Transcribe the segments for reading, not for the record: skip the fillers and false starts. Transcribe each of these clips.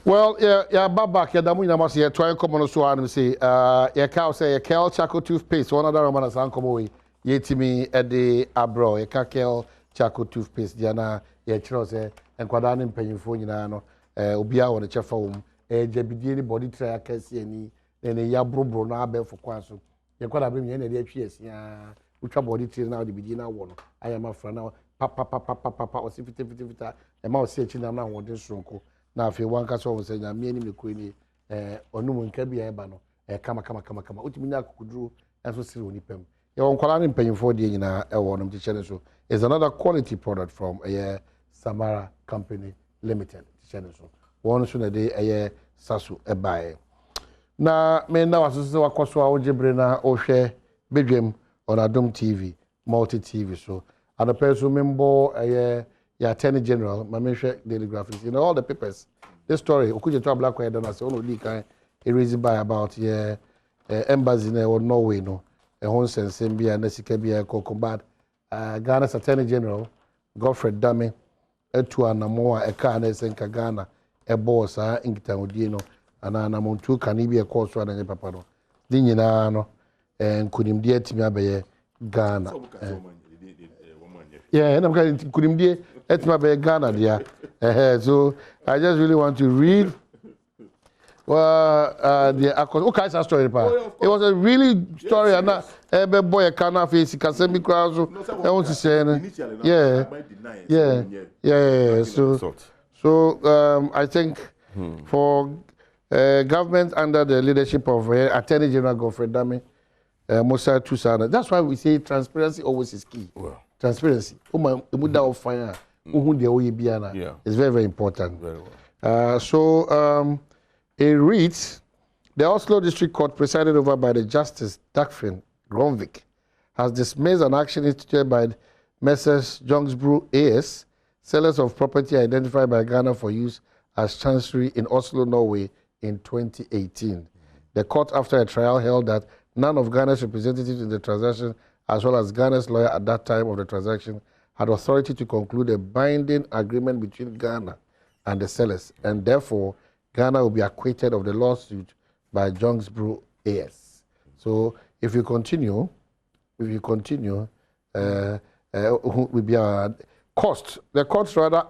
Well, yeah, back. Yeah, that means I try and come on so and say, yeah, cow say, yeah, Kel Chaco toothpaste. One other woman has come away. Ye to me at the abro, yeah, Kel Chaco toothpaste. Diana, yeah, Chose, and Quadan paying for you know, Ubia on the chef home, JBD body try, I can see any, then a yabro na bell for Quanso. You could have been any HPS, yeah, ultra body train now, the beginner one. I am a friend now, papa, or if it, a mouse searching now, what this room. Na afi wan ka so say na me ni mekoi ni onum nka bia eba no kama otimi nya akukuduru enso sire oni pam ye won kwala ni mpanyimfo de nyina e wo no mtiche so is another quality product from Samara Company Limited tiche so won so na de sasu ebae na me na waso se wakoso a ojebre na ohwe bedwem on Adom TV multi TV so and the person member yeah, Attorney General, Mamesha Daily Graphics, you know all the papers. This story, Okuje to Black White Donors, only kind erased by about embassy in Norway, no, a home sense, Sambia, Nesika, combat. Ghana's Attorney General, Godfred Dame, Etua Namoa, Ekane, Senka Ghana, a boss, Inktown, Dino, and Anamontu, Canibia, Course, and a papano. Dinino, and Kudim Dia Timia Ghana. Yeah, and I'm going to Kudim it's my big Ghana, dear. So I just really want to read. Okay, it's a story. It was a really story, and a boy, a canna face, he can send me crowds. I want to say, yeah. So I think for government under the leadership of Attorney General Godfred Dame, Musa Tusana, that's why we say transparency always is key. Well. Transparency. It's very, very important. Very well. It reads, the Oslo District Court, presided over by the Justice Dagfinn Gronvik, has dismissed an action instituted by Messrs. Jongsbro AS, sellers of property identified by Ghana for use as chancery in Oslo, Norway in 2018. The court, after a trial, held that none of Ghana's representatives in the transaction, as well as Ghana's lawyer at that time of the transaction, had authority to conclude a binding agreement between Ghana and the sellers, and therefore Ghana will be acquitted of the lawsuit by Jongsbro AS. So if you continue, will be a cost. The court rather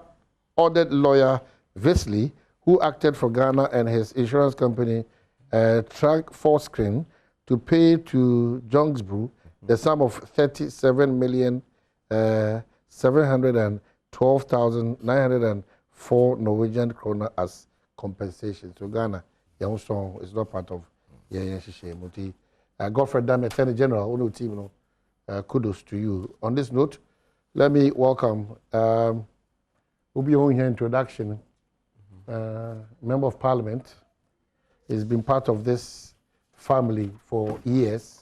ordered lawyer Visley, who acted for Ghana and his insurance company, Trank Forscreen, to pay to Jongsbro the sum of 37,712,904 Norwegian kroner as compensation. So Ghana, your song is not part of Godfred Dame, Attorney General, team, kudos to you. On this note, let me welcome we'll be on here introduction. Member of Parliament. He's been part of this family for years.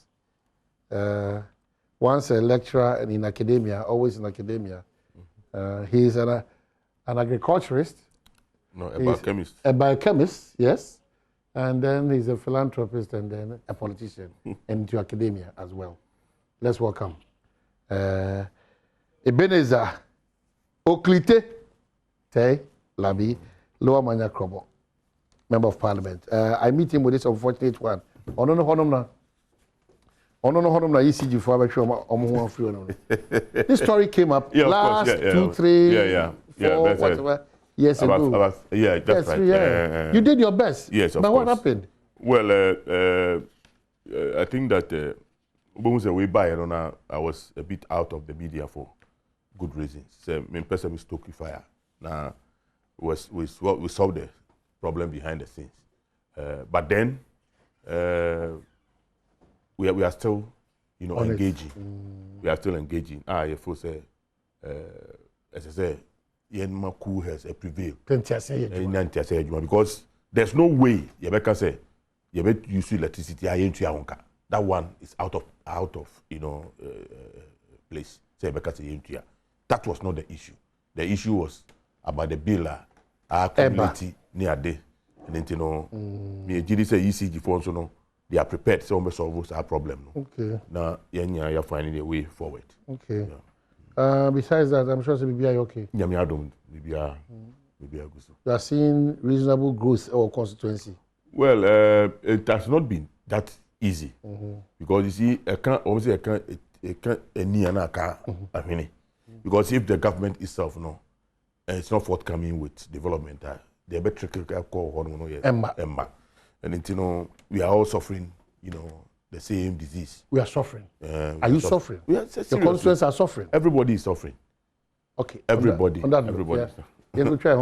Once a lecturer in academia, always in academia. He's an agriculturist. No, a biochemist. A biochemist, yes. And then he's a philanthropist and then a politician into academia as well. Let's welcome Ebenezer Oklite Te Labi Lower Manya Krobo, Member of Parliament. I meet him with this unfortunate one. ECG for this story came up last 2, 3, 4, whatever years ago. Yeah, that's right. You did your best. Yes, of but course. What happened? Well, I think that way by I was a bit out of the media for good reasons. Mpensenpensemu stoke fire. Now, we solved the problem behind the scenes. But then, we are still, engaging. We are still engaging. You feel say, as I say, Yenmaku has prevailed. Because there's no way you can say you use electricity. That one is out of place. That was not the issue. The issue was about the bill. Our community near there, and then me say ECG for so they are prepared to solve our problem. Okay. Now, you're finding a way forward. Okay. Yeah. Besides that, I'm sure it's BBI okay. Yeah, me Adom, BBI You are seeing reasonable growth or constituency. Well, it has not been that easy because you see, I can't because if the government itself it's not forthcoming with development, they better call Emma. And we are all suffering, the same disease. We are suffering. Are you suffering? Your constituents are suffering. Everybody is suffering. Okay. Everybody. Everybody. You will try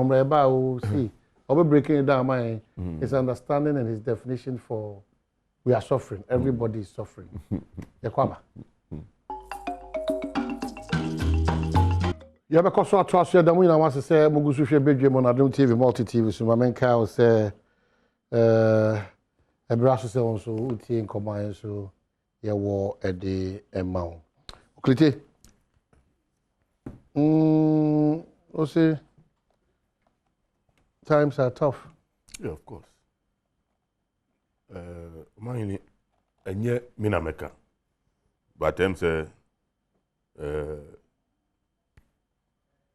see. I'll be breaking it down. His understanding and his definition for we are suffering. Everybody is suffering. Yakwaba. You have a question to ask you. Adom wants to say Mugusu Badwam on Adom TV, multi TV. So my main cow say, Ebraso say also uti in command so ya war at the amount. Klite. Also, times are tough. Yeah, of course. Mine, and yet, Minameka. But I'm say,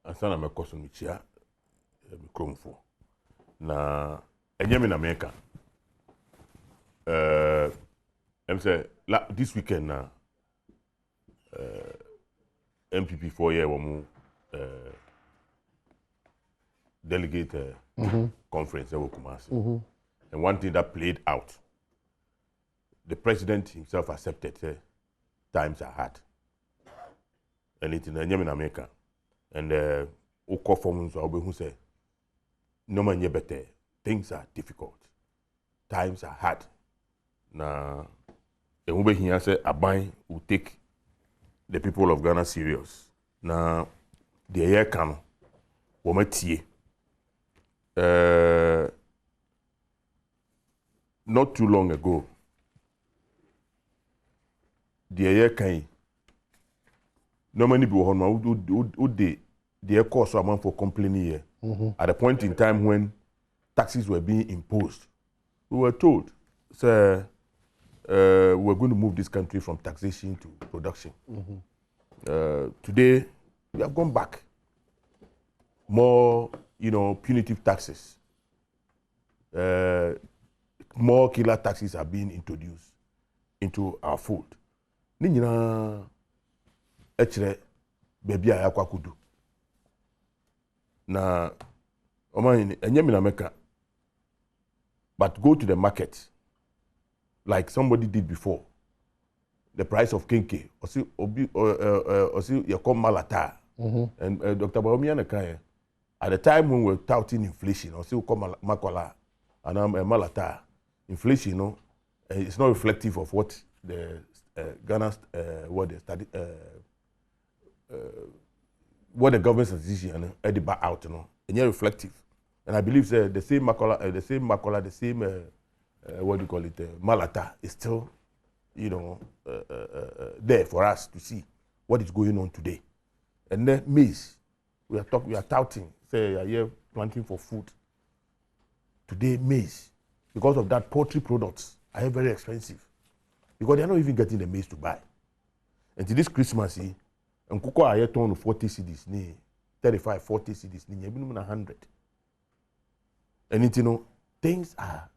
Asana Mekos on Michia, Cromfo. Na, and yet, Minameka. I'm say, this weekend now, MPP 4 year womu delegate conference in Kumasi. And one thing that played out, the president himself accepted times are hard. And it's in America. And Oko forms who say, no man better. Things are difficult. Times are hard. Now, and we here say Abai will take the people of Ghana serious. Now, the year can womatie. Not too long ago, the year can no many people would the course amount for complaining here. At a point in time when taxes were being imposed, we were told, sir, we're going to move this country from taxation to production. Today, we have gone back. More, punitive taxes. More killer taxes are being introduced into our food. Ninyina echre baby a yakwa kudu. Na omani enyemi na meka. But go to the market like somebody did before. The price of kenke osi yakom malata. And Dr. Baomiana Kaya, at the time when we were touting inflation, osi yakom makola and malata. Inflation, it's not reflective of what the Ghana's what the government decision the back out, and it's reflective. And I believe the same makola, the same what do you call it, malata is still, there for us to see what is going on today. And then maize, we are touting, say a year planting for food. Today maize. Because of that, poultry products are very expensive. Because they are not even getting the maize to buy. And to this Christmas, and cocoa are turn 40 cedis, 35, 40 cedis, 100. And things are,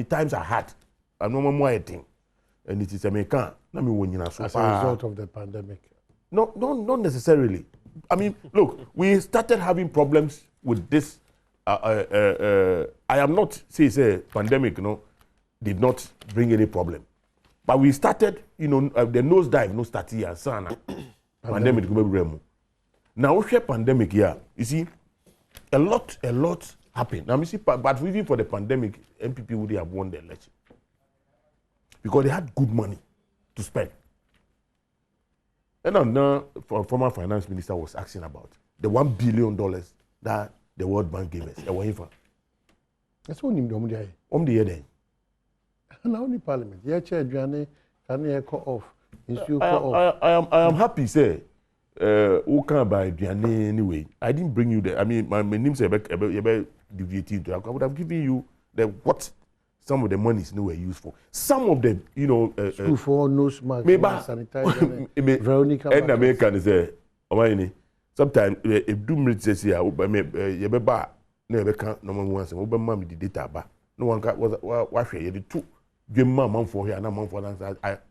times are hard. I know more thing. And it is American. As a result of the pandemic. No, not necessarily. Look, we started having problems with this. I am not say pandemic, did not bring any problem, but we started, the nosedive, no start here, sana. Pandemic now we share pandemic here. You see, a lot happened. Now, but even for the pandemic, MPP would have won the election because they had good money to spend. And now, former finance minister was asking about the $1 billion that the World Bank gave us. That's what you do. The year then. Now only Parliament. Yeah, Chair Johnny, can you call off? I am happy, say. Who can buy Johnny anyway? I didn't bring you there. My name is deviated. I would have given you what some of the monies were used for. Some of them, school for nose mask, sanitizer, Veronica. And American is there. sometimes if do me say ya you be ba na be kan no mo answer wo be ma me the data ba no one ka wa hwe ye the two dwemma manfo here na manfo na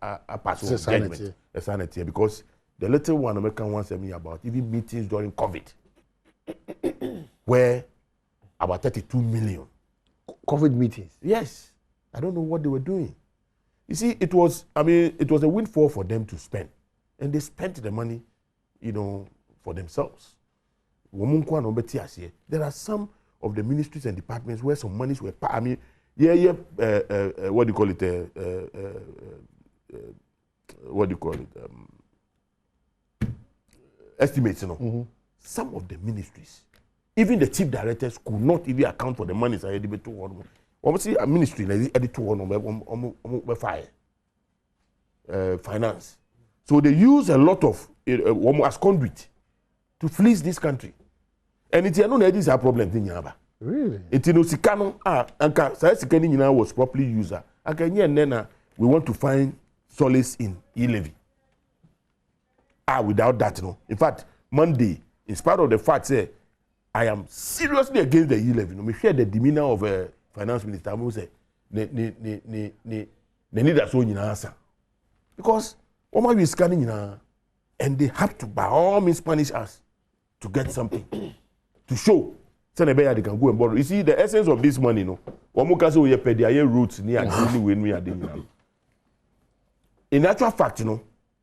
I pass on judgment sanity because the little one American wants me about even meetings during COVID where about 32 million COVID meetings. Yes, I don't know what they were doing. You see, it was a windfall for them to spend, and they spent the money, for themselves. There are some of the ministries and departments where some monies were. What do you call it? What do you call it? Estimates, Some of the ministries, even the chief directors, could not even account for the monies I had to one. Obviously, a ministry like the two on finance. So they use a lot of as conduit to fleece this country. And it's no this is a problem thing. Really? It's no sikano anka sikani was properly used. And we want to find solace in E-Levy. Without that, In fact, Monday, in spite of the fact say I am seriously against the E-Levy. We share the demeanor of a finance minister. I will say, they need a so answer. Because Oma is scanning and they have to by all means punish us to get something to show. They can go and borrow. You see, the essence of this money, we pay their roots near when we are doing. In actual fact,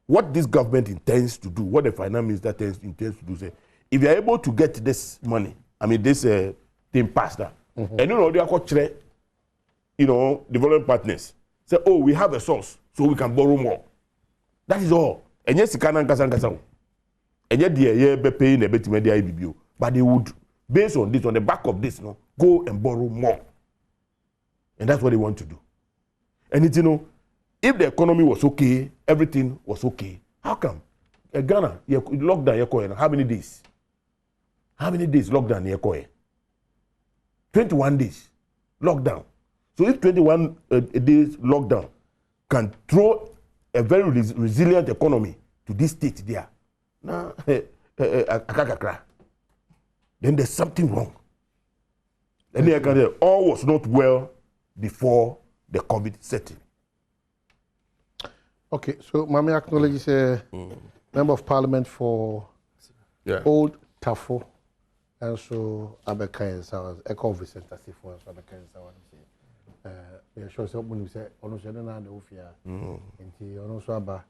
what this government intends to do, what the finance minister intends to do, say, if you are able to get this money, this thing passed, and they are called, development partners say, oh, we have a source, so we can borrow more. That is all. And yes, and yet they paying a bit media IBBO, but they would, based on this, on the back of this, go and borrow more, and that's what they want to do. And it's if the economy was okay, everything was okay. How come? Ghana, lockdown, how many days? How many days lockdown? 21 days lockdown. So if 21 days lockdown can throw a very resilient economy to this state there, then there's something wrong. And then all was not well before the COVID setting. Okay, so Mami acknowledges a member of parliament for Old Tafo, and so Abeka Sawas, Echo Vicente for Abeka Sawas. We sure someone who said, "Ono shede na de ofia." Nti ono so aba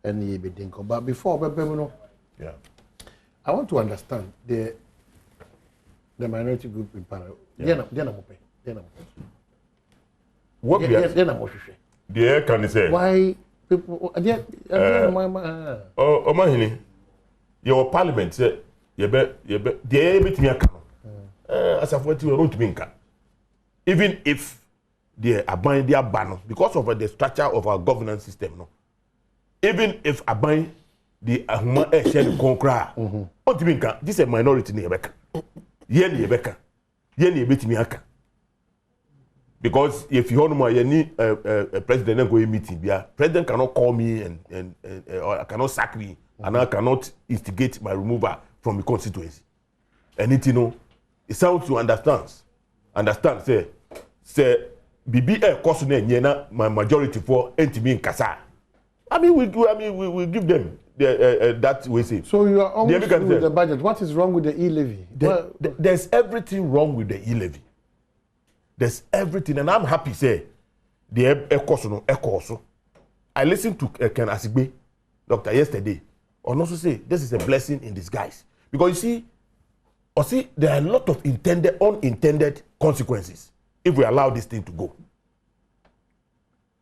ene be dinko. But before I want to understand the minority group in Parliament. What the can say? Why people? Omahini, your parliament say you be betimi aka no. As of what you want to be nka. Even if they abide their ban because of the structure of our governance system, even if abide the human share concra, want to be nka. This is a minority ni ebeka. Yen ebeka. Yen betimi aka. Because if you know a president go a meeting, president cannot call me and or cannot sack me, and I cannot instigate my removal from the constituency. And it sounds to understand. Say BBA cost my majority for entity in Kasa. We give them that we say. So you are almost through with the budget. What is wrong with the E-Levy? There's everything wrong with the E-Levy. There's everything, and I'm happy say the echo. I listened to Ken Asigbe, doctor, yesterday, and also say this is a blessing in disguise. Because you see, there are a lot of unintended consequences if we allow this thing to go.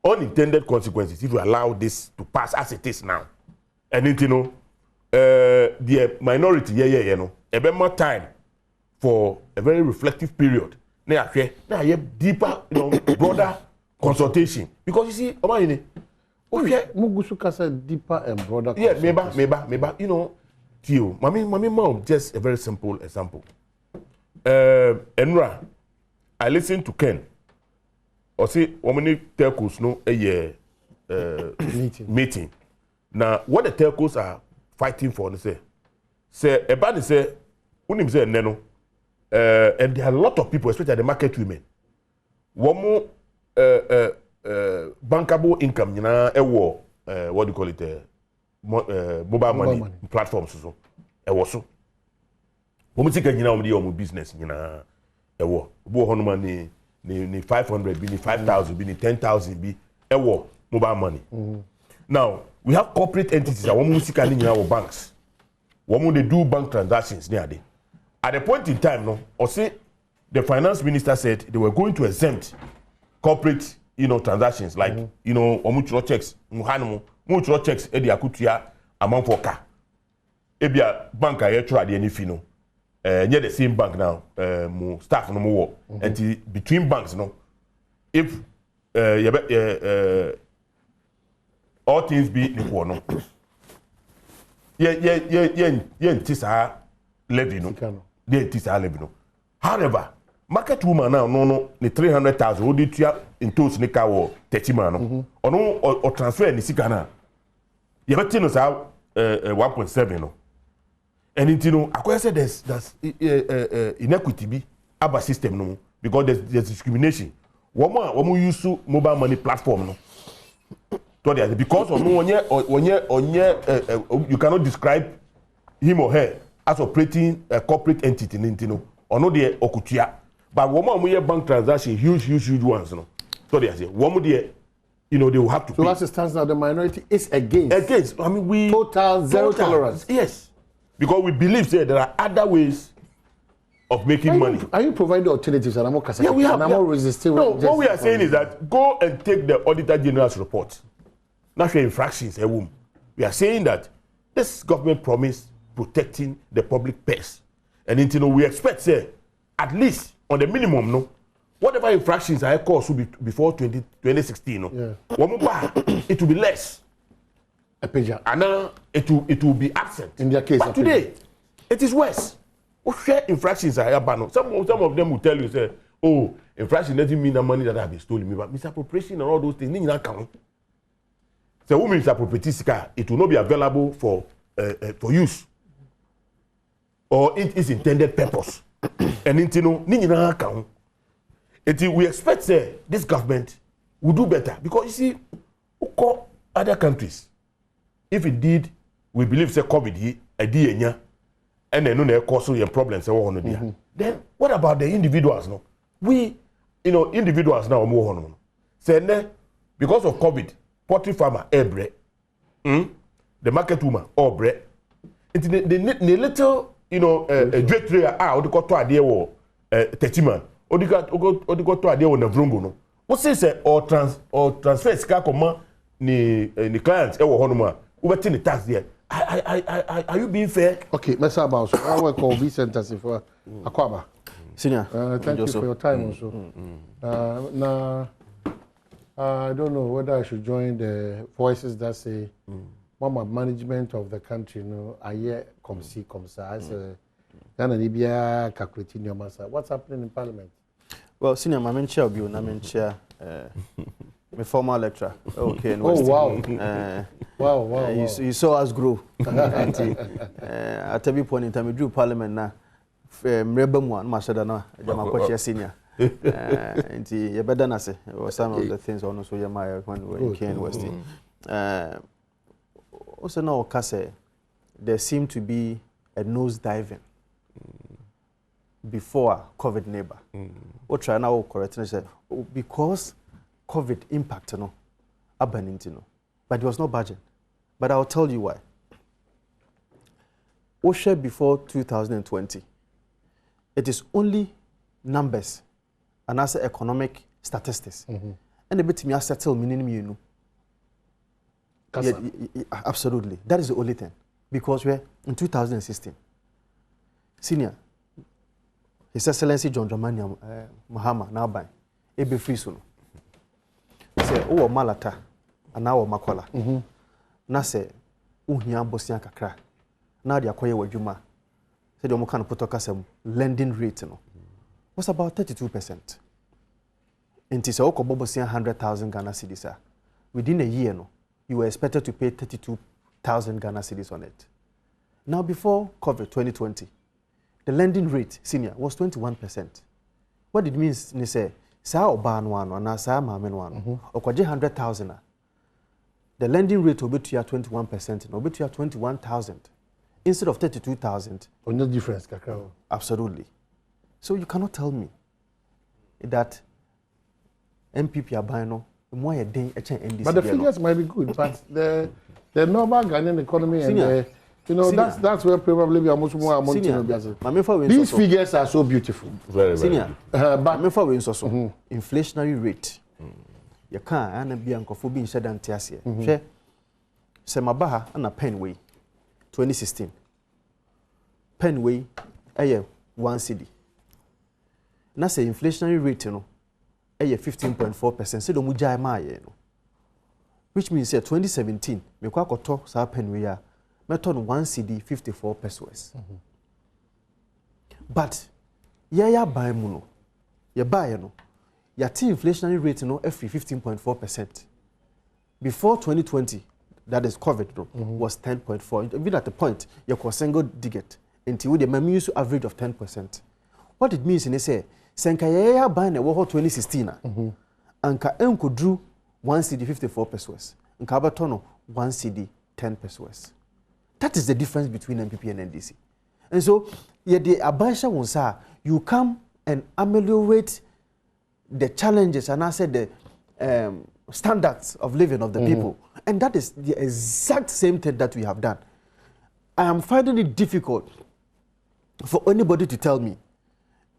Unintended consequences if we allow this to pass as it is now. And the minority, a bit more time for a very reflective period. Now deeper, broader consultation. Because you see, Mugusuka said deeper and broader consultation. Yeah, maybe, Tio, Mami Mom, just a very simple example. Enra, I listened to Ken. Or see, many telcos meeting. Now, what the telcos are fighting for, they say, say everybody say unim say neno and there are a lot of people especially the market women womo bankable income nyina ewo what do you call it mobile money platforms so ewo so womo tika nyina womo dey womo business nyina ewo bo honoma ni 500 bi ni 5000 bi ni 10000 bi ewo mobile money. Now we have corporate entities that womo sika ni nyina wo banks womo they do bank transactions near there. At a point in time no or say the finance minister said they were going to exempt corporate transactions like omuchuro checks muchuro checks e dey akutua amount for car ebia bank aye try dey any fee no near the same bank now mu staff no mo work and between banks no if all things be equal no yeah ntisa levy no dey ntisa levy no however market woman now no ni 300,000 odi tua intos ni ka wo 30 man no ono o transfer ni sika na ye beti no sa 1.7 no and it akoya say there's inequity bi aba system no because there's discrimination womo use mobile money platform no to there because you cannot describe him or her as operating a corporate entity no ono there okutua. But woman we bank transaction huge ones, no. So they say woman there, they will have to. So as it stands now, the minority is against. Against. I mean, we total zero tolerance. Yes, because we believe there are other ways of making money. Are you providing alternatives? And I'm more yeah, we have. And I'm more resisting. No, what we are saying is that go and take the Auditor General's report. National infractions, we are saying that this government promised protecting the public purse, and we expect, say, at least. On the minimum, no, whatever infractions I caused before 2016, no, it will be less. And now it will be absent. In their case, but today, it is worse. What share infractions I have banned? Some of them will tell you, say, oh, infraction doesn't mean the money that have been stolen, but misappropriation and all those things, they not count. So, who misappropriates it will not be available for use, or it is intended purpose. And we expect this government will do better because you see, other countries, if indeed we believe say COVID idea and then no cause some problems then what about the individuals? No, we individuals now more say because of COVID, poultry farmer bread, the market woman bread. It's the little dread trader what they got to idea wo 30 man what they got to idea wo na vrongo no what say or transfer sika koma ni clients e wo hono ma wo beti ni tax there are you being fair? Okay, let's talk about so I work on V centers for Akwaba senior. Thank you for your time also. Now I don't know whether I should join the voices that say Mama management of the country, I hear come so as Ghana Libya calculating your master. What's happening in Parliament? Well, senior, my chair will be my chair, my former lecturer. Okay. Oh wow! Wow! You saw us grow. At every point in time, we drew Parliament now. Mrebem one, Mashadana, Jamakoche senior. And you better not say some of the things on also Yamaya when we were in West. Also now, Kase, there seemed to be a nose diving before COVID neighbor. What try now correct and say because COVID impact but it was no budget. But I'll tell you why. OSHA before 2020, it is only numbers and also economic statistics. And a bit me settle meaning yeah, absolutely. That is the only thing. Because we're in 2016. Senior, His Excellency John Dramani Mahama now by Ebe Free Soon. Say, oh, Malata, and now Makola. Na say, Uhiam Bosian Kakra. Now they acquire what you ma. Said, you can put a lending rate. Was about 32%. And it's a Bosian 100,000 Ghana cedis. Within a year, no. You were expected to pay 32,000 Ghana cedis on it. Now, before COVID 2020, the lending rate, senior, was 21%. What it means, they say, sa oba no ano na sa maame no ano, okwaje 100,000. The lending rate will be to 21%, and will be to 21,000 instead of 32,000. No difference, kakao. Absolutely. So you cannot tell me that MPP are buying no more a day NDC. But the figures might be good, but the normal Ghanaian economy and that's where probably we are much more amount. These figures are so beautiful. Very, very. Senior, but me for we also inflationary rate. You can't and be uncofo being said and tiasie. Share Semabaha and a penway 2016. Penway 1 cedi. Na say inflationary rate no 15.4%. Say do mu jai ma ye no. Which means 2017 me kwa koto sa penway ya meton 1 cedi 54 pesos. But ya buy mu no. Ya buy no. Your inflationary rate every 15.4%. Before 2020, that is COVID, was 10.4. Even at the point, you can single digit until the use average of 10%. What it means in say, Senkaya buying a war 2016, and ka enko drew 1 cedi 54 pesos, and Kabatono 1 cedi 10 pesos. That is the difference between MPP and NDC. And so, the Abasha won't say, you come and ameliorate the challenges and I said the standards of living of the people. And that is the exact same thing that we have done. I am finding it difficult for anybody to tell me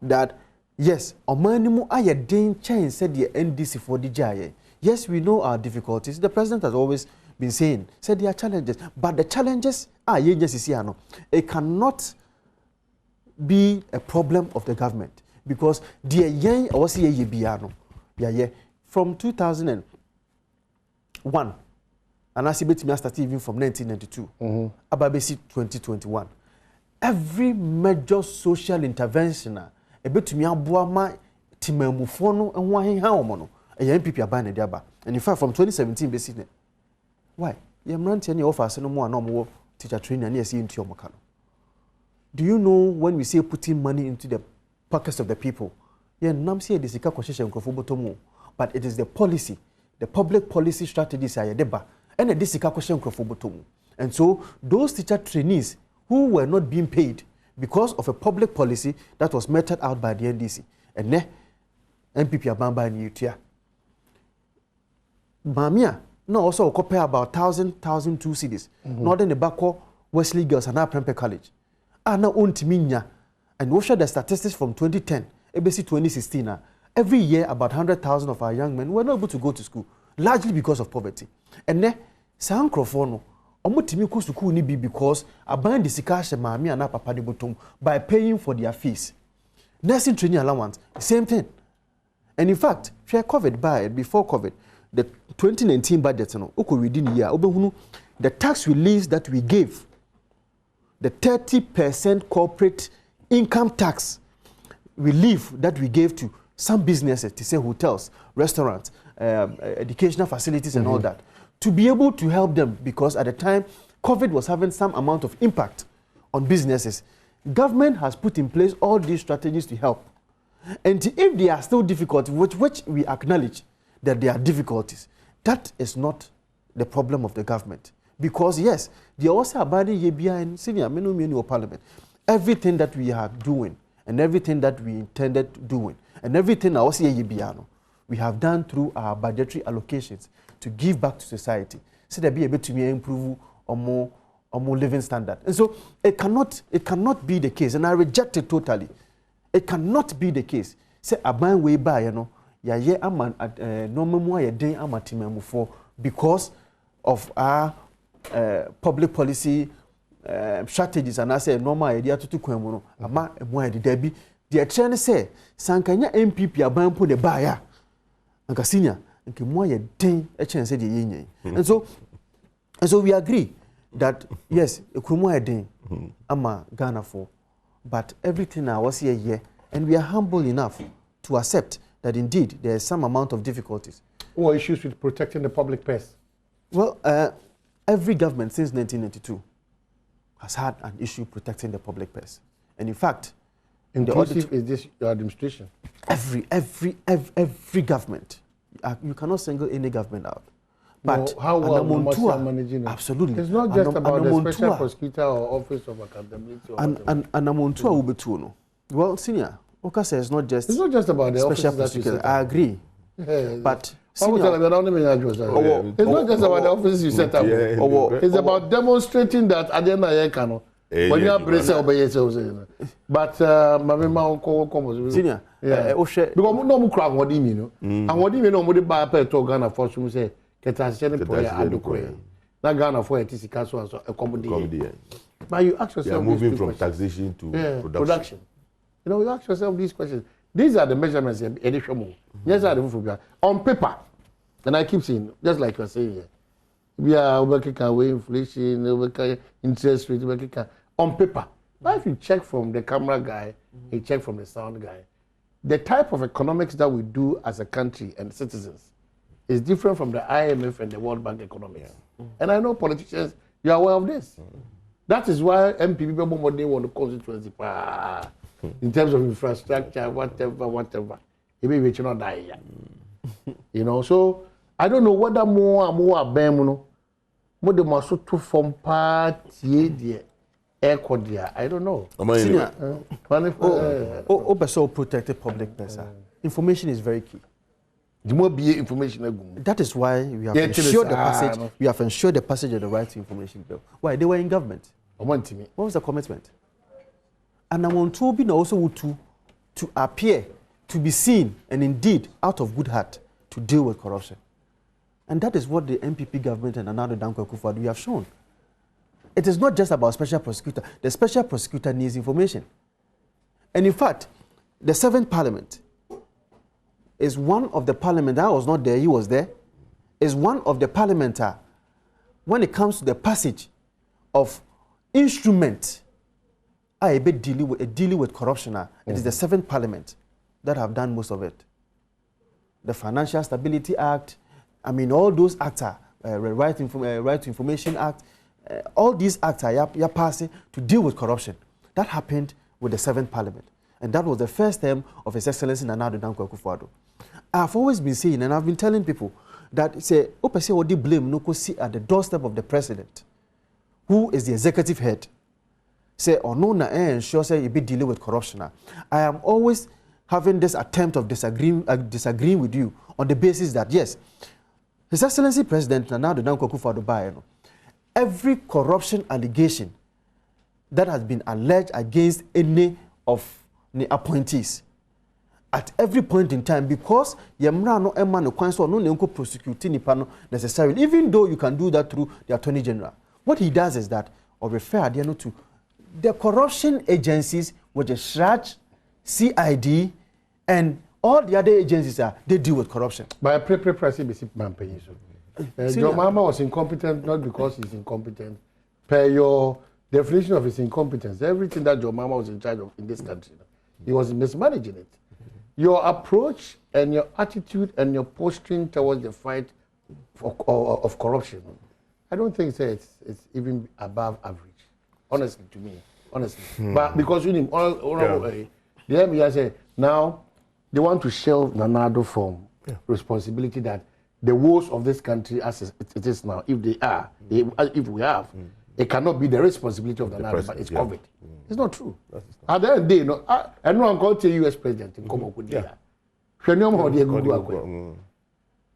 that, yes, Omanimu Ayadin change said the NDC for the JIA. Yes, we know our difficulties. The president has always been saying, said there are challenges. But the challenges are, it cannot be a problem of the government. Because the yen or see ye biano, yeah, from 2001, and I see me start even from 1992, ababesi 2021. Every major social intervention, a bit to me abuama timemufono and why how mono, a MPP abane diaba. And in fact, from 2017, basically, why? You am not any offers no more teacher training and yes into your makano. Do you know when we say putting money into the pockets of the people? Yeah, but it is the policy, the public policy strategies are deba, and this and so those teacher trainees who were not being paid because of a public policy that was meted out by the NDC, and ne MPP abamba in Utia. Mamia, no, also compare about 1,002 cities. Northern Nebako, Wesley Girls, and our Prempeh College. Ana untiminya. And we share the statistics from 2010, ABC 2016. Every year, about 100,000 of our young men were not able to go to school, largely because of poverty. And then, some crofono, omutimi ko school ni be because aban disikash mami and papa de botom by paying for their fees. Nursing training allowance, same thing. And in fact, share COVID by before COVID, the 2019 budget, within the year, the tax relief that we gave, the 30% corporate income tax relief that we gave to some businesses, to say hotels, restaurants, educational facilities and all that, to be able to help them, because at the time, COVID was having some amount of impact on businesses. Government has put in place all these strategies to help. And if there are still difficulties, which we acknowledge that there are difficulties, that is not the problem of the government. Because yes, they also abiding yebia and senior menu parliament. Everything that we are doing and everything that we intended doing and everything also yebiano, we have done through our budgetary allocations to give back to society. So that be able to improve or more living standard. And so it cannot be the case, and I reject it totally. It cannot be the case. Say aban way by ya ye aman no memo ya den amatimemu for because of our public policy strategies, and I say normal idea to kwemu ama emu edi debi the trend say sankanya MPP aban po de baya anka senior nke mo ya den e chen say de yenyen. And so we agree that yes, ekrumo eden ama Ghana for, but everything I was here and we are humble enough to accept that indeed there is some amount of difficulties. What issues with protecting the public purse? Well, every government since 1992 has had an issue protecting the public purse. And in fact, inclusive is this your administration? Every government. You cannot single any government out. But how well must managing it? Absolutely. It's not just about the special prosecutor or office of accountability. And well, senior, Oka says it's not just about the special prosecutor. I agree. Yeah. But it's not just about the offices you set up. It's about demonstrating that at the end of when you are bracing obey but senior, because no crowd what do you know? And what do you know? What buy per to Ghana for some say get a send for adukoye. Na Ghana for it is so accommodate. But you ask yourself, moving from taxation to production. You know, you ask yourself these questions. These are the measurements yes, are the on paper. And I keep saying, just like you're saying here, we are working away inflation, interest rate, on paper. Now, if you check from the camera guy, you check from the sound guy, the type of economics that we do as a country and citizens is different from the IMF and the World Bank economics. Yeah. And I know politicians, you are aware of this. That is why MP people want the constituency in terms of infrastructure, whatever. Maybe we should not die yet. You know, so I don't know whether more more the muscle to form party I don't know. So protected public person. Information is very key. The more be information. That is why we have ensured the passage. We have ensured the passage of the right to information bill. Why? They were in government. What was the commitment? And I want to be also to appear, to be seen, and indeed out of good heart to deal with corruption. And that is what the MPP government and Nana Addo Dankwa Akufo-Addo have shown. It is not just about special prosecutor. The special prosecutor needs information. And in fact, the 7th Parliament is one of the parliament. I was not there, he was there. Is one of the parliament when it comes to the passage of instrument dealing with corruption. It is the 7th Parliament that have done most of it. The Financial Stability Act, I mean, all those acts are Right to Information Act. All these acts are passing to deal with corruption. That happened with the 7th Parliament. And that was the first term of His Excellency Nana Addo Dankwa Akufo-Addo. I've always been saying, and I've been telling people, that say, what they blame no see at the doorstep of the president, who is the executive head. Say, or no, ensure say you be dealing with corruption. I am always having this attempt of disagreeing with you on the basis that, yes, His Excellency President Nana Addo Dankwa Akufo-Addo, every corruption allegation that has been alleged against any of the appointees, at every point in time, because Yemra no no kwanso no prosecute nipa necessarily, even though you can do that through the Attorney General. What he does is that, or refer to the corruption agencies, which is SHRAJ, CID, and all the other agencies they deal with corruption. By a pre-pricing, John Mahama was incompetent not because he's incompetent. Per your definition of his incompetence, everything that John Mahama was in charge of in this country, he was mismanaging it. Your approach and your attitude and your posturing towards the fight of corruption, I don't think it's even above average. Honestly, to me, but because you the MBI say now they want to shelve Nana Addo from responsibility that the woes of this country as it is now, if if we have, it cannot be the responsibility of Nana Addo, but it's covered. It's not true. At the end of the day, I know I'm going to U.S. president in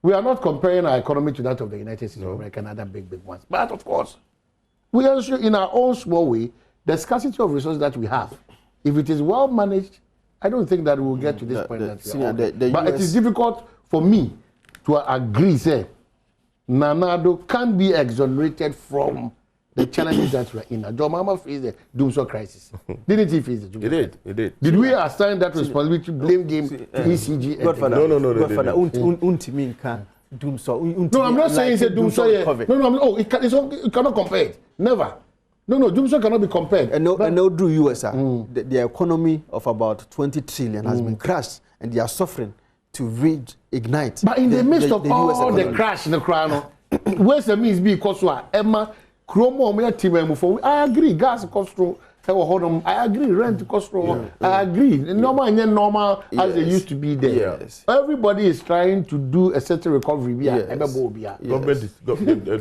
We are not comparing our economy to that of the United States of America and other big ones. But of course, we also, in our own small way, the scarcity of resources that we have, if it is well managed, I don't think that we will get to this point. But it is difficult for me to agree, say, Nana Addo can be exonerated from the challenges that we are in. John Mahama faced the doomsday crisis. Didn't he face the doomsday? He did. Did we assign that responsibility, blame game to ECG? No, I'm not saying it's a doomsday. No, it cannot compare it. Never. No, doomsday cannot be compared. And no, do US, the economy of about 20 trillion has been crashed, and they are suffering to reignite. But in the midst of all the crash in the crown, where's the means because Emma Chromo me team for I agree gas cost I agree rent cost I agree normal as they used to be there. Everybody is trying to do a certain recovery. The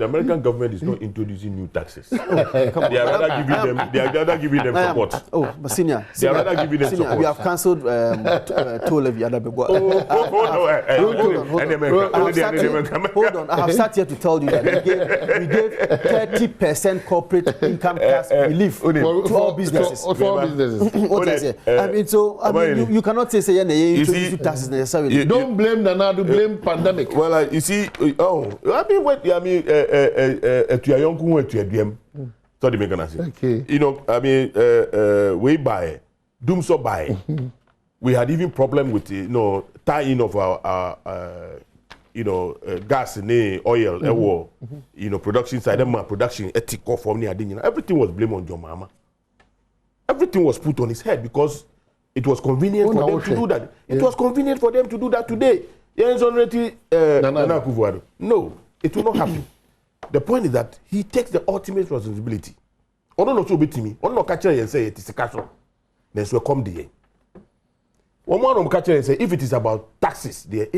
American government is not introducing new taxes. They are rather giving them support. Oh, but senior, they are rather giving them support. We have cancelled toll levy. Hold on, I have sat here to tell you that we gave 30% corporate income tax relief for all businesses. What I say? I mean, you cannot say you taxes necessarily. Don't blame Nana, blame pandemic. Well, you see, so they make an answer. Okay. You know, I mean, we buy, doom so buy. We had even problem with tie-in of our gas and oil, production side, production ethical from everything was blamed on your mama. Everything was put on his head because it was convenient for them to do that. It was convenient for them to do that today. No, it will not happen. The point is that he takes the ultimate responsibility. I don't know to be to me. I don't know catch and say it is a cash. Then so come the one more catch and say if it is about taxes, if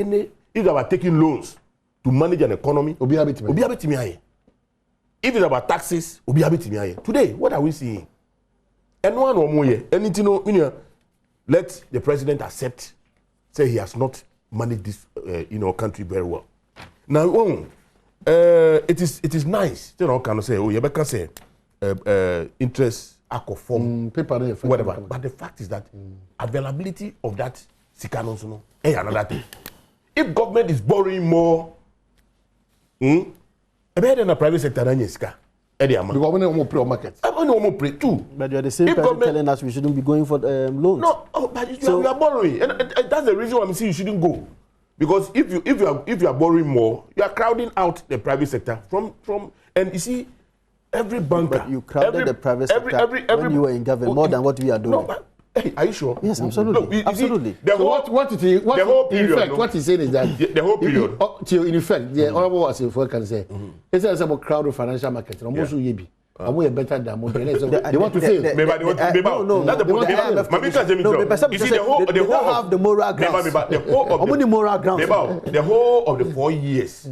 it's about taking loans to manage an economy, if it's about taxes, today, what are we seeing? And one or more, anything, let the president accept, say he has not managed this, country very well. Now, it is nice, kind of say, oh, you better say, interest, form, paper, whatever. But the fact is that availability of that sikanosono, another thing. If government is borrowing more, better than the private sector, because we don't pay market. I don't pay too. But you are the same person telling us we shouldn't be going for loans. No, but you are borrowing, and that's the reason why I'm saying you shouldn't go. Because if you are borrowing more, you are crowding out the private sector from and you see every banker. But you crowded the private sector when you were in government more than what we are doing. No, but, hey, are you sure? Yes, absolutely. Look, absolutely. See, the whole period, what he's saying is that the whole period. In effect, the honorable was can say, it's about crowd of financial market. Almost yebi. I'm way better than more. They want to fail. No. That's the point. You see, the whole have the moral grounds. The whole of the 4 years,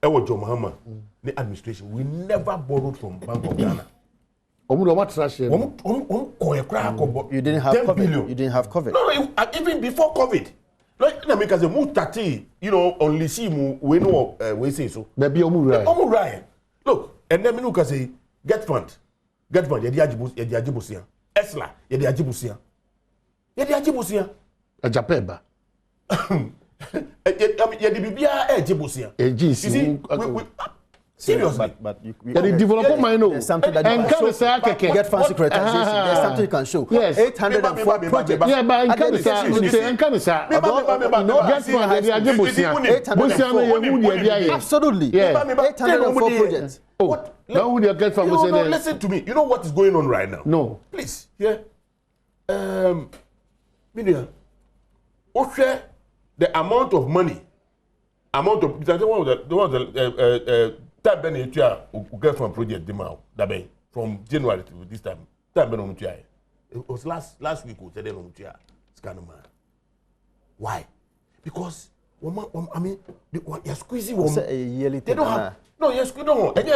John Mahama, the administration, we never borrowed from Bank of Ghana. You didn't have COVID. Billion. You didn't have COVID. No, even before COVID. Like na make as a mutati, only see we know we say so. Maybe Ryan. Look, and then we say get fund, yedi ajibusia. Esla, yedi ajibusia. A Japeba. Yedi bibia ajibusia. Seriously, but you develop my know. There's something that you can show. Get fancy securitization. There's something you can show. Yes. 804 projects. Yeah, but in Canada, absolutely. Yeah. 804 projects. Oh, now would you get from listen to me. You know what is going on right now? No. Please. Yeah. Media. Okay. The amount of money. That benefit get from project demand from January to this time. It was last week we said why? Because you're squeezing they don't have you're squeezing and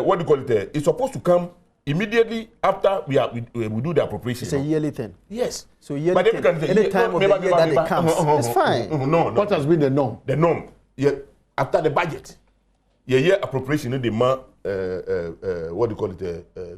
what do you call it? It's supposed to come immediately after we do the appropriation. It's a yearly thing. Yes. So yearly thing. Any time of the year that it comes, it's fine. No. What has been the norm? The norm. Yeah. After the budget, year appropriation, the what do you call it?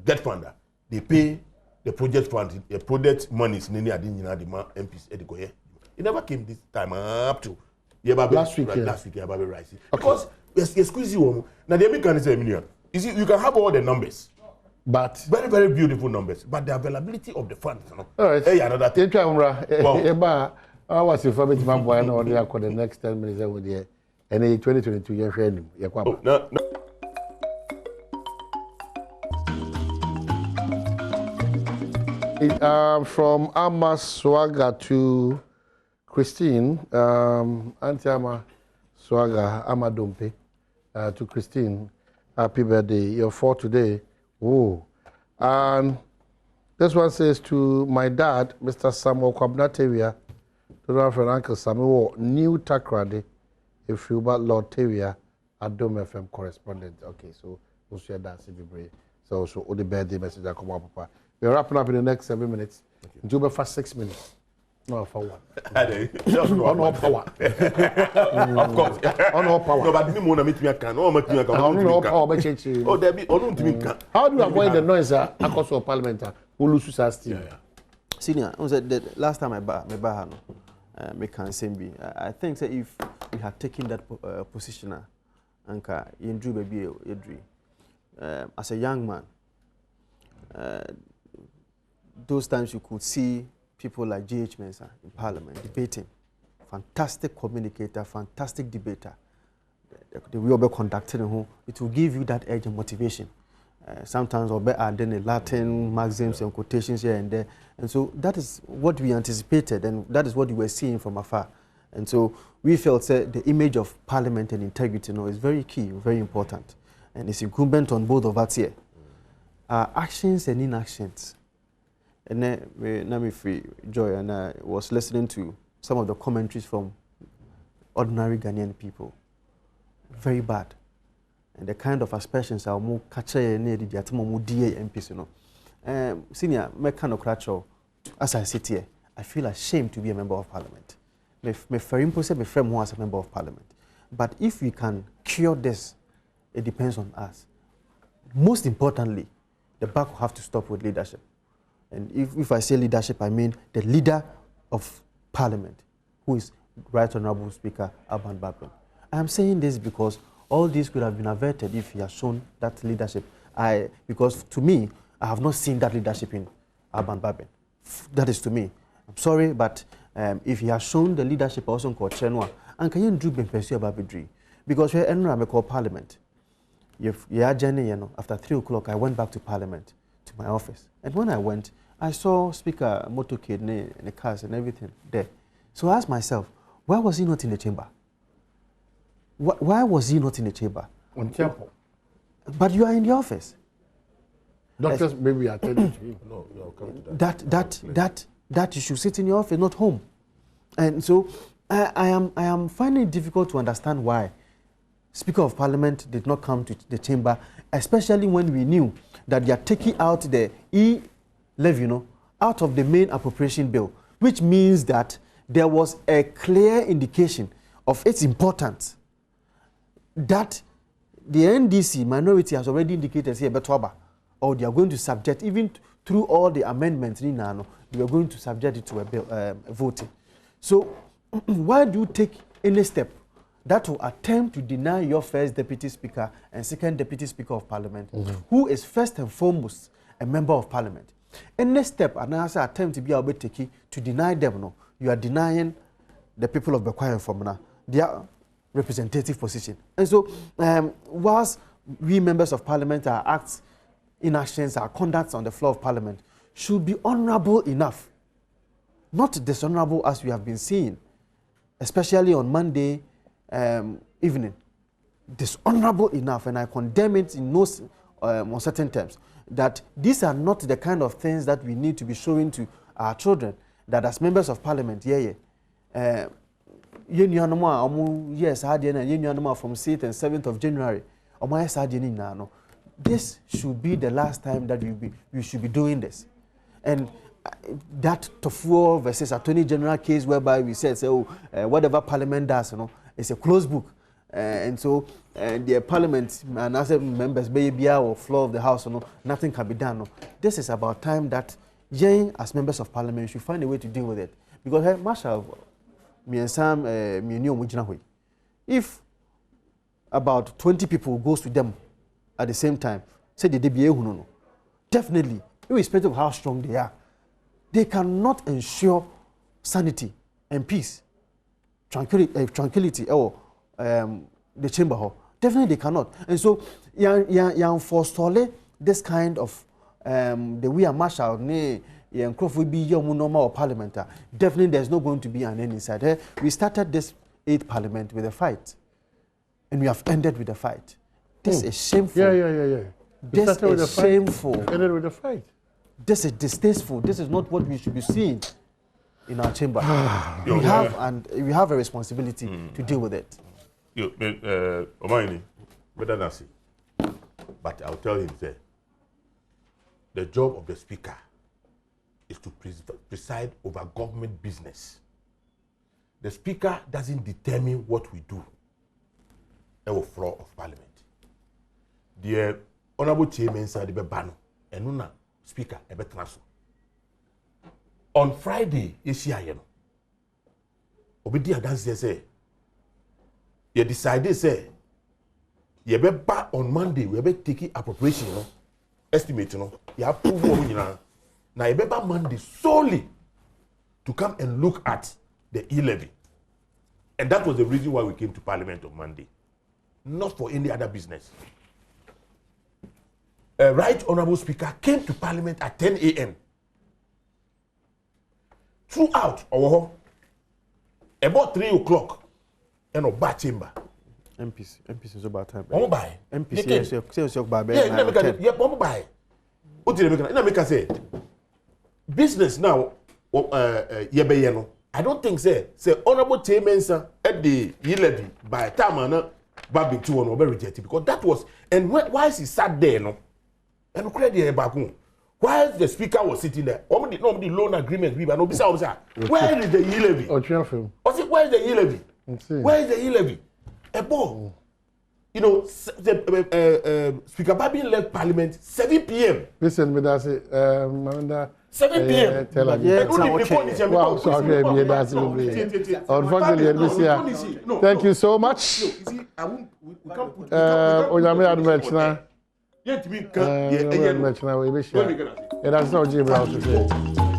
Debt funder. They pay the project fund, the project monies. The MPs. It never came this time up to last week. Rising because you squeeze you. Now the American say million. You see, you can have all the numbers, but very very beautiful numbers, but the availability of the funds. All right. Hey, another thing. I was your family man boy. I know the next 10 minutes. I would hear. And in 2022, you're friend. No. From Amma Swaga to Christine, Auntie Amma Swaga, Amma Dompe, to Christine. Happy birthday. You're 4 today. Oh. And this one says to my dad, Mr. Samuel Kwabnatevia, to our friend Uncle Samuel, new Takrade, if you but Lord Tevia, Adom FM correspondent. Okay, so we'll share that. So all the birthday message that come up, Papa. We're wrapping up in the next 7 minutes. Do it for 6 minutes. No, for one. On all power. Of course. On all power. No, but me wanna meet me a can. Oh, meet me a can. On all power, but change. Oh, there be. Oh, no, to me can. How do you avoid the noise? Across our parliament, who loses us still. Senior, the last time I can say, I think that if we had taken that position, Anka, you drew baby a dream. As a young man, those times you could see people like G.H. Mensah in Parliament debating. Fantastic communicator, fantastic debater. The way we conducted it will give you that edge and motivation. Sometimes we'll be adding a Latin maxims and quotations here and there. And so that is what we anticipated, and that is what we were seeing from afar. And so we felt that the image of Parliament and integrity is very key, very important. And it's incumbent on both of us here. Actions and inactions. And then, let me free Joy, and I was listening to some of the commentaries from ordinary Ghanaian people. Very bad. And the kind of aspersions are more catchy and the more DA MPs, Senior, me kind of cratcho. As I sit here, I feel ashamed to be a member of Parliament. My friend was a member of Parliament. But if we can cure this, it depends on us. Most importantly, the buck will have to stop with leadership. And if I say leadership, I mean the leader of Parliament, who is Right Honourable Speaker Alban Badwam. I am saying this because all this could have been averted if he has shown that leadership. Because to me, I have not seen that leadership in Alban Badwam. That is to me. I'm sorry, but if he has shown the leadership also in Chenwa, and can you do Mpensenpensemu? Because we're in Parliament. After 3 o'clock, I went back to Parliament, to my office. And when I went, I saw Speaker Motorcade and the cars and everything there. So I asked myself, why was he not in the chamber? Why was he not in the chamber? On temple. But you are in the office. Doctors maybe attending to him. No, you're coming to that you should sit in your office, not home. And so I am finding it difficult to understand why Speaker of Parliament did not come to the chamber, especially when we knew that they are taking out the E-Levy, out of the main appropriation bill, which means that there was a clear indication of its importance that the NDC minority has already indicated here, or they are going to subject, even through all the amendments, they are going to subject it to a bill, voting. So why do you take any step that will attempt to deny your first Deputy Speaker and second Deputy Speaker of Parliament, who is first and foremost a member of Parliament? Any step, another attempt to be able to deny them, you are denying the people of Bekwai and Fomana their representative position. And so, whilst we members of Parliament, our acts, inactions, our conducts on the floor of Parliament should be honourable enough, not dishonourable as we have been seeing, especially on Monday evening. Dishonourable enough, and I condemn it in no uncertain terms, that these are not the kind of things that we need to be showing to our children, that as members of Parliament, yes, from 6th and 7th of January, this should be the last time that we should be doing this. And that Tofuo versus Attorney General case whereby we said, whatever Parliament does, it's a closed book. And so the Parliament and other members, baby or floor of the House, nothing can be done. This is about time that Jane, as members of Parliament, should find a way to deal with it. Because Marshal, if about 20 people goes to them at the same time, say the DBA, definitely, irrespective of how strong they are, they cannot ensure sanity and peace, tranquility, or the chamber hall. Definitely they cannot. And so, forestall this kind of the way a marshal, will be your normal Parliament. Definitely there's not going to be an end inside. We started this 8th Parliament with a fight, and we have ended with a fight. This is shameful. Yeah. This is shameful. Ended with a fight. This is distasteful. This is not what we should be seeing in our chamber. we have a responsibility to deal with it. Omaini, better than say. But I'll tell him that the job of the speaker is to preside over government business. The speaker doesn't determine what we do on the floor of parliament. The honorable chairman said the bano and nuna speaker ebe transfer. On Friday, you Obedi Adansi say, you decided say, you be back on Monday, we be taking appropriation, estimate, you have proof now you be back Monday solely to come and look at the E-Levy. And that was the reason why we came to Parliament on Monday. Not for any other business. A Right Honorable Speaker came to Parliament at 10 a.m. Throughout our about 3 o'clock in our bar chamber. MPC is about time. MPC says your baby. What did I make say? Business now, I don't think say honorable chairman at the E-Levy by time Babi to one over rejected because that was and why is he sat there no and credit back home. While the speaker was sitting there, nobody loan agreement, where is the E-Levy? Where is the E-Levy? Where is the E-Levy? Speaker Babi left Parliament 7 p.m. Listen, but that's it. 7 p.m. Thank you so much. That's not Jim Brown to say.